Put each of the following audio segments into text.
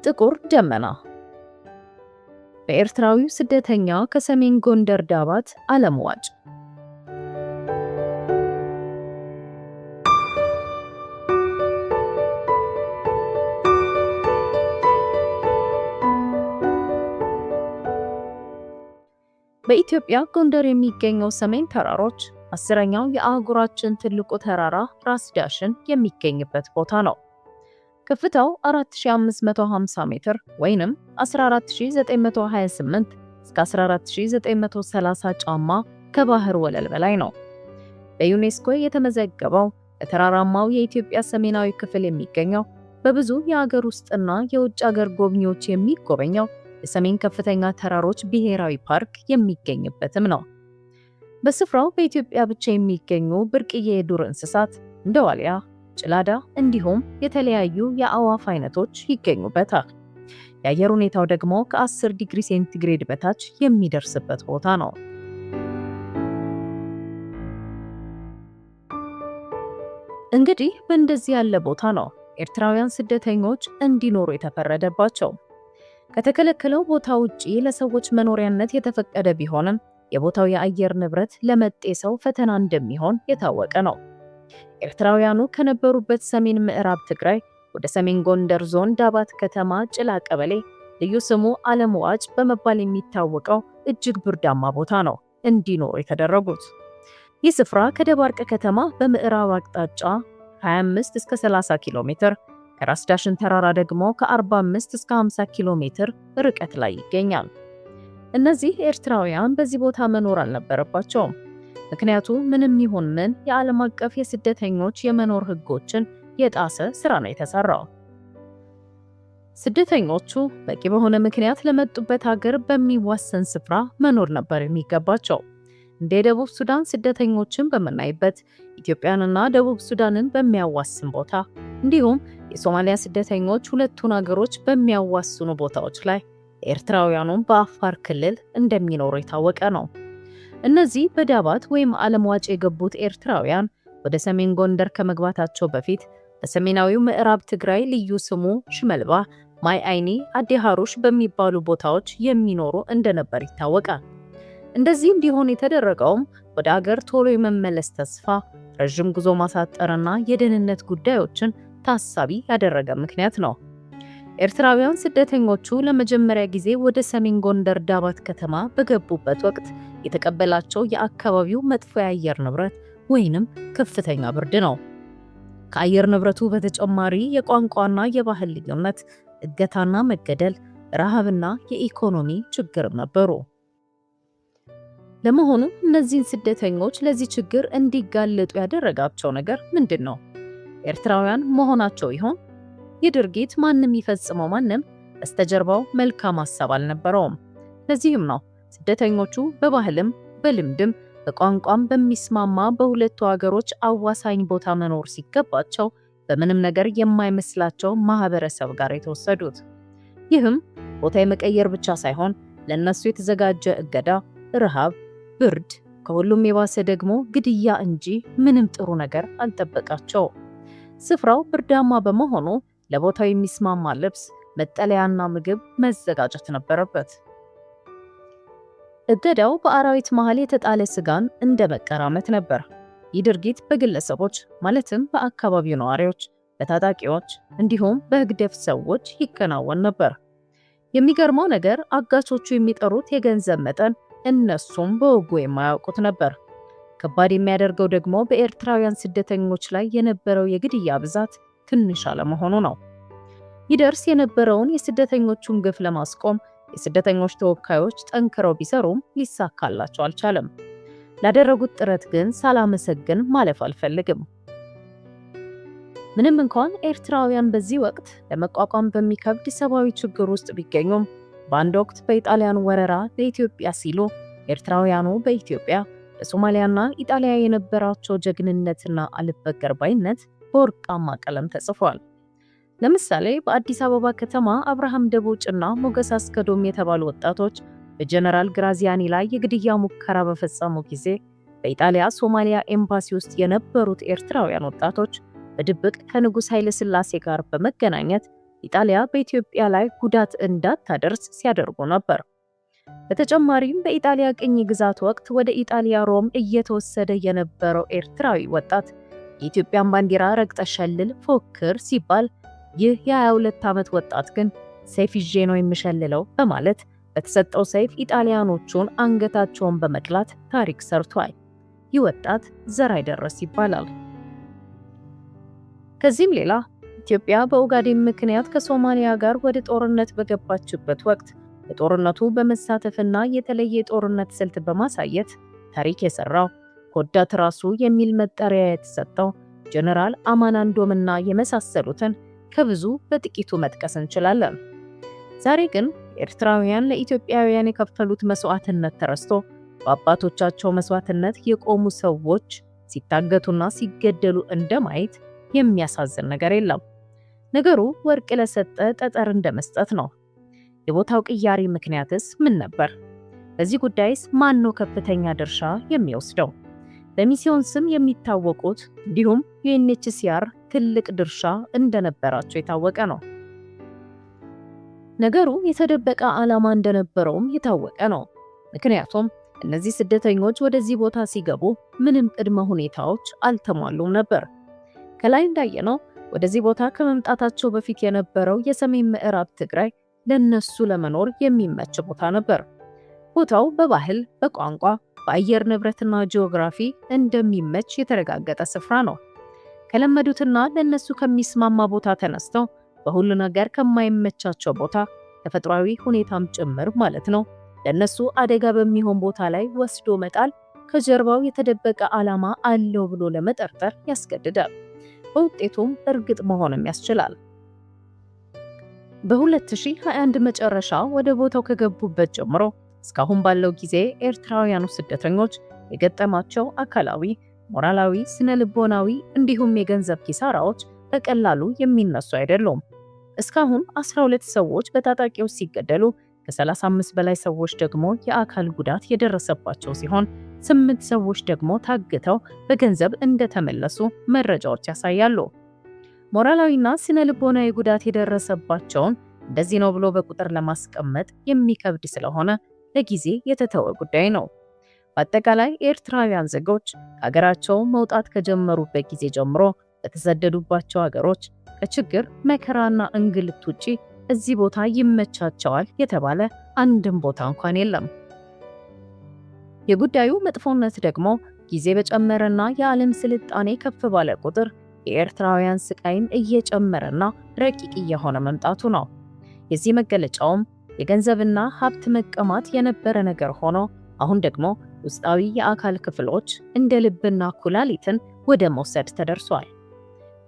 ጥቁር ደመና በኤርትራዊው ስደተኛ ከሰሜን ጎንደር ዳባት አለምዋጭ። በኢትዮጵያ ጎንደር የሚገኘው ሰሜን ተራሮች 10ኛው የአህጉራችን ትልቁ ተራራ ራስ ዳሽን የሚገኝበት ቦታ ነው። ከፍታው 4550 ሜትር ወይንም 14928 እስከ 14930 ጫማ ከባህር ወለል በላይ ነው። በዩኔስኮ የተመዘገበው በተራራማው የኢትዮጵያ ሰሜናዊ ክፍል የሚገኘው በብዙ የአገር ውስጥና የውጭ አገር ጎብኚዎች የሚጎበኘው የሰሜን ከፍተኛ ተራሮች ብሔራዊ ፓርክ የሚገኝበትም ነው። በስፍራው በኢትዮጵያ ብቻ የሚገኙ ብርቅዬ የዱር እንስሳት እንደ ዋልያ፣ ጭላዳ እንዲሁም የተለያዩ የአዕዋፍ አይነቶች ይገኙበታል። የአየር ሁኔታው ደግሞ ከ10 ዲግሪ ሴንቲግሬድ በታች የሚደርስበት ቦታ ነው። እንግዲህ በእንደዚህ ያለ ቦታ ነው ኤርትራውያን ስደተኞች እንዲኖሩ የተፈረደባቸው። ከተከለከለው ቦታ ውጪ ለሰዎች መኖሪያነት የተፈቀደ ቢሆንም የቦታው የአየር ንብረት ለመጤ ሰው ፈተና እንደሚሆን የታወቀ ነው። ኤርትራውያኑ ከነበሩበት ሰሜን ምዕራብ ትግራይ ወደ ሰሜን ጎንደር ዞን ዳባት ከተማ ጭላ ቀበሌ ልዩ ስሙ አለምዋጭ በመባል የሚታወቀው እጅግ ብርዳማ ቦታ ነው እንዲኖሩ የተደረጉት። ይህ ስፍራ ከደባርቅ ከተማ በምዕራብ አቅጣጫ 25 እስከ 30 ኪሎ ሜትር፣ ከራስ ዳሽን ተራራ ደግሞ ከ45 እስከ 50 ኪሎ ሜትር ርቀት ላይ ይገኛል። እነዚህ ኤርትራውያን በዚህ ቦታ መኖር አልነበረባቸውም። ምክንያቱም ምንም ይሁን ምን የዓለም አቀፍ የስደተኞች የመኖር ሕጎችን የጣሰ ስራ ነው የተሰራው። ስደተኞቹ በቂ በሆነ ምክንያት ለመጡበት ሀገር በሚዋሰን ስፍራ መኖር ነበር የሚገባቸው። እንደ ደቡብ ሱዳን ስደተኞችን በመናይበት ኢትዮጵያንና ደቡብ ሱዳንን በሚያዋስን ቦታ እንዲሁም የሶማሊያ ስደተኞች ሁለቱን ሀገሮች በሚያዋስኑ ቦታዎች ላይ ኤርትራውያኑን በአፋር ክልል እንደሚኖሩ የታወቀ ነው። እነዚህ በዳባት ወይም አለምዋጭ የገቡት ኤርትራውያን ወደ ሰሜን ጎንደር ከመግባታቸው በፊት በሰሜናዊው ምዕራብ ትግራይ ልዩ ስሙ ሽመልባ፣ ማይ አይኒ፣ አዲ ሃሩሽ በሚባሉ ቦታዎች የሚኖሩ እንደነበር ይታወቃል። እንደዚህ እንዲሆን የተደረገውም ወደ አገር ቶሎ የመመለስ ተስፋ፣ ረዥም ጉዞ ማሳጠርና የደህንነት ጉዳዮችን ታሳቢ ያደረገ ምክንያት ነው። ኤርትራውያን ስደተኞቹ ለመጀመሪያ ጊዜ ወደ ሰሜን ጎንደር ዳባት ከተማ በገቡበት ወቅት የተቀበላቸው የአካባቢው መጥፎ የአየር ንብረት ወይንም ከፍተኛ ብርድ ነው። ከአየር ንብረቱ በተጨማሪ የቋንቋና የባህል ልዩነት፣ እገታና መገደል፣ ረሃብና የኢኮኖሚ ችግርም ነበሩ። ለመሆኑ እነዚህን ስደተኞች ለዚህ ችግር እንዲጋለጡ ያደረጋቸው ነገር ምንድን ነው? ኤርትራውያን መሆናቸው ይሆን? ይህ ድርጊት ማንም ይፈጽመው ማንም በስተጀርባው መልካም ሐሳብ አልነበረውም። ለዚህም ነው ስደተኞቹ በባህልም በልምድም በቋንቋም በሚስማማ በሁለቱ ሀገሮች አዋሳኝ ቦታ መኖር ሲገባቸው በምንም ነገር የማይመስላቸው ማህበረሰብ ጋር የተወሰዱት። ይህም ቦታ የመቀየር ብቻ ሳይሆን ለነሱ የተዘጋጀ እገዳ፣ ረሃብ፣ ብርድ፣ ከሁሉም የባሰ ደግሞ ግድያ እንጂ ምንም ጥሩ ነገር አልጠበቃቸው። ስፍራው ብርዳማ በመሆኑ ለቦታው የሚስማማ ልብስ፣ መጠለያና ምግብ መዘጋጀት ነበረበት። እገዳው በአራዊት መሃል የተጣለ ስጋን እንደ መቀራመት ነበር። ይህ ድርጊት በግለሰቦች ማለትም በአካባቢው ነዋሪዎች፣ በታጣቂዎች እንዲሁም በህግደፍ ሰዎች ይከናወን ነበር። የሚገርመው ነገር አጋቾቹ የሚጠሩት የገንዘብ መጠን እነሱም በወጉ የማያውቁት ነበር። ከባድ የሚያደርገው ደግሞ በኤርትራውያን ስደተኞች ላይ የነበረው የግድያ ብዛት ትንሽ አለመሆኑ ነው። ይደርስ የነበረውን የስደተኞቹን ግፍ ለማስቆም የስደተኞች ተወካዮች ጠንክረው ቢሰሩም ሊሳካላቸው አልቻለም። ላደረጉት ጥረት ግን ሳላመሰግን ማለፍ አልፈልግም። ምንም እንኳን ኤርትራውያን በዚህ ወቅት ለመቋቋም በሚከብድ ሰብአዊ ችግር ውስጥ ቢገኙም በአንድ ወቅት በኢጣሊያን ወረራ ለኢትዮጵያ ሲሉ ኤርትራውያኑ በኢትዮጵያ በሶማሊያና ኢጣሊያ የነበራቸው ጀግንነትና አልበገር ባይነት በወርቃማ ቀለም ተጽፏል። ለምሳሌ በአዲስ አበባ ከተማ አብርሃም ደቦጭና ሞገስ አስከዶም የተባሉ ወጣቶች በጀነራል ግራዚያኒ ላይ የግድያ ሙከራ በፈጸሙ ጊዜ በኢጣሊያ ሶማሊያ ኤምባሲ ውስጥ የነበሩት ኤርትራውያን ወጣቶች በድብቅ ከንጉስ ኃይለ ሥላሴ ጋር በመገናኘት ኢጣሊያ በኢትዮጵያ ላይ ጉዳት እንዳታደርስ ሲያደርጉ ነበር። በተጨማሪም በኢጣሊያ ቅኝ ግዛት ወቅት ወደ ኢጣሊያ ሮም እየተወሰደ የነበረው ኤርትራዊ ወጣት የኢትዮጵያን ባንዲራ ረግጠ ሸልል ፎክር ሲባል ይህ የ22 ዓመት ወጣት ግን ሰይፍ ይዤ ነው የሚሸልለው በማለት በተሰጠው ሰይፍ ኢጣሊያኖቹን አንገታቸውን በመቅላት ታሪክ ሰርቷል። ይህ ወጣት ዘርአይ ደረስ ይባላል። ከዚህም ሌላ ኢትዮጵያ በኦጋዴን ምክንያት ከሶማሊያ ጋር ወደ ጦርነት በገባችበት ወቅት በጦርነቱ በመሳተፍና የተለየ የጦርነት ስልት በማሳየት ታሪክ የሰራው ኮዳት ራሱ የሚል መጠሪያ የተሰጠው ጀነራል አማናንዶምና የመሳሰሉትን ከብዙ በጥቂቱ መጥቀስ እንችላለን። ዛሬ ግን ኤርትራውያን ለኢትዮጵያውያን የከፈሉት መስዋዕትነት ተረስቶ በአባቶቻቸው መስዋዕትነት የቆሙ ሰዎች ሲታገቱና ሲገደሉ እንደማየት የሚያሳዝን ነገር የለም። ነገሩ ወርቅ ለሰጠ ጠጠር እንደመስጠት ነው። የቦታው ቅያሪ ምክንያትስ ምን ነበር? በዚህ ጉዳይስ ማን ነው ከፍተኛ ድርሻ የሚወስደው? በሚስዮን ስም የሚታወቁት እንዲሁም ዩኤንኤችሲአር ትልቅ ድርሻ እንደነበራቸው የታወቀ ነው። ነገሩ የተደበቀ ዓላማ እንደነበረውም የታወቀ ነው። ምክንያቱም እነዚህ ስደተኞች ወደዚህ ቦታ ሲገቡ ምንም ቅድመ ሁኔታዎች አልተሟሉም ነበር። ከላይ እንዳየነው ወደዚህ ቦታ ከመምጣታቸው በፊት የነበረው የሰሜን ምዕራብ ትግራይ ለነሱ ለመኖር የሚመች ቦታ ነበር። ቦታው በባህል፣ በቋንቋ፣ በአየር ንብረትና ጂኦግራፊ እንደሚመች የተረጋገጠ ስፍራ ነው። ከለመዱትና ለነሱ ከሚስማማ ቦታ ተነስተው በሁሉ ነገር ከማይመቻቸው ቦታ ተፈጥሯዊ ሁኔታም ጭምር ማለት ነው ለነሱ አደጋ በሚሆን ቦታ ላይ ወስዶ መጣል ከጀርባው የተደበቀ ዓላማ አለው ብሎ ለመጠርጠር ያስገድዳል። በውጤቱም እርግጥ መሆንም ያስችላል። በ2021 መጨረሻ ወደ ቦታው ከገቡበት ጀምሮ እስካሁን ባለው ጊዜ ኤርትራውያኑ ስደተኞች የገጠማቸው አካላዊ፣ ሞራላዊ፣ ስነ ልቦናዊ እንዲሁም የገንዘብ ኪሳራዎች በቀላሉ የሚነሱ አይደሉም። እስካሁን 12 ሰዎች በታጣቂዎች ሲገደሉ ከ35 በላይ ሰዎች ደግሞ የአካል ጉዳት የደረሰባቸው ሲሆን 8 ሰዎች ደግሞ ታግተው በገንዘብ እንደተመለሱ መረጃዎች ያሳያሉ። ሞራላዊና ስነ ልቦናዊ ጉዳት የደረሰባቸውን እንደዚህ ነው ብሎ በቁጥር ለማስቀመጥ የሚከብድ ስለሆነ ለጊዜ የተተወ ጉዳይ ነው። በአጠቃላይ ኤርትራውያን ዜጎች ሀገራቸው መውጣት ከጀመሩበት ጊዜ ጀምሮ በተሰደዱባቸው ሀገሮች ከችግር መከራና እንግልት ውጪ እዚህ ቦታ ይመቻቸዋል የተባለ አንድም ቦታ እንኳን የለም። የጉዳዩ መጥፎነት ደግሞ ጊዜ በጨመረና የዓለም ስልጣኔ ከፍ ባለ ቁጥር የኤርትራውያን ስቃይም እየጨመረና ረቂቅ እየሆነ መምጣቱ ነው። የዚህ መገለጫውም የገንዘብና ሀብት መቀማት የነበረ ነገር ሆኖ አሁን ደግሞ ውስጣዊ የአካል ክፍሎች እንደ ልብና ኩላሊትን ወደ መውሰድ ተደርሷል።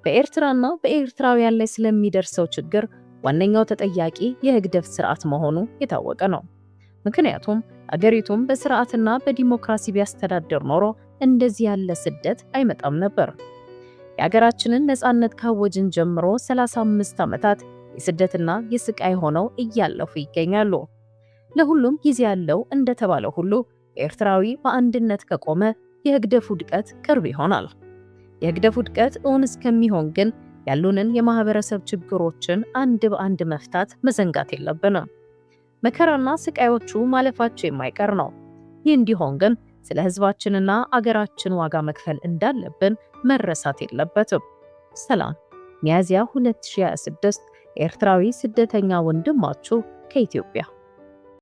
በኤርትራና በኤርትራውያን ላይ ስለሚደርሰው ችግር ዋነኛው ተጠያቂ የህግደፍ ስርዓት መሆኑ የታወቀ ነው። ምክንያቱም አገሪቱም በስርዓትና በዲሞክራሲ ቢያስተዳድር ኖሮ እንደዚህ ያለ ስደት አይመጣም ነበር። የሀገራችንን ነፃነት ካወጅን ጀምሮ 35 ዓመታት የስደትና የስቃይ ሆነው እያለፉ ይገኛሉ። ለሁሉም ጊዜ ያለው እንደተባለው ሁሉ ኤርትራዊ በአንድነት ከቆመ የህግደፍ ውድቀት ቅርብ ይሆናል። የህግደፍ ውድቀት እውን እስከሚሆን ግን ያሉንን የማህበረሰብ ችግሮችን አንድ በአንድ መፍታት መዘንጋት የለብንም። መከራና ስቃዮቹ ማለፋቸው የማይቀር ነው። ይህ እንዲሆን ግን ስለ ህዝባችንና አገራችን ዋጋ መክፈል እንዳለብን መረሳት የለበትም። ሰላም። ሚያዝያ 2026 ኤርትራዊ ስደተኛ ወንድማችሁ ከኢትዮጵያ